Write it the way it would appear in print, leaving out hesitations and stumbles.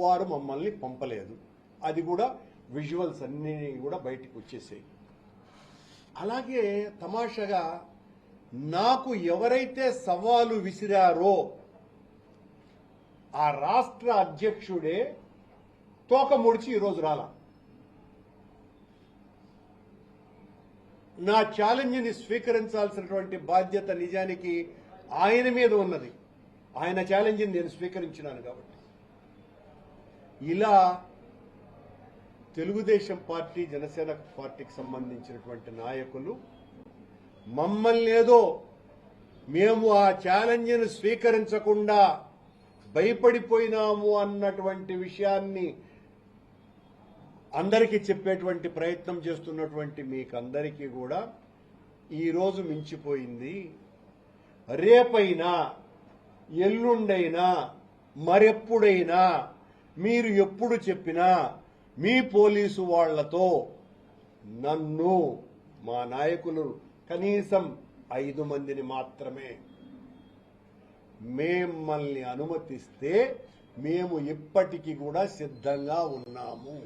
వారు మమ్మల్ని పంపలేదు. అది కూడా విజువల్స్ అన్నీ కూడా బయటకు వచ్చేసాయి. అలాగే తమాషగా నాకు ఎవరైతే సవాలు విసిరారో ఆ రాష్ట్ర అధ్యక్షుడే తోక ముడిచి ఈరోజు రాలా. నా ఛాలెంజ్ని స్వీకరించాల్సినటువంటి బాధ్యత నిజానికి ఆయన మీద ఉన్నది. ఆయన ఛాలెంజ్ని నేను స్వీకరించినాను కాబట్టి. ఇలా తెలుగుదేశం పార్టీ, జనసేన పార్టీకి సంబంధించినటువంటి నాయకులు మమ్మల్ని ఏదో మేము ఆ ఛాలెంజ్ని స్వీకరించకుండా భయపడిపోయినాము అన్నటువంటి విషయాన్ని అందరికీ చెప్పేటువంటి ప్రయత్నం చేస్తున్నటువంటి మీకందరికీ కూడా ఈరోజు మించిపోయింది. రేపైనా, ఎల్లుండైనా, మరెప్పుడైనా మీరు ఎప్పుడు చెప్పినా మీ పోలీసు వాళ్లతో నన్ను, మా నాయకులు కనీసం 5 మందిని మాత్రమే మిమ్మల్ని అనుమతిస్తే మేము ఇప్పటికీ కూడా సిద్ధంగా ఉన్నాము.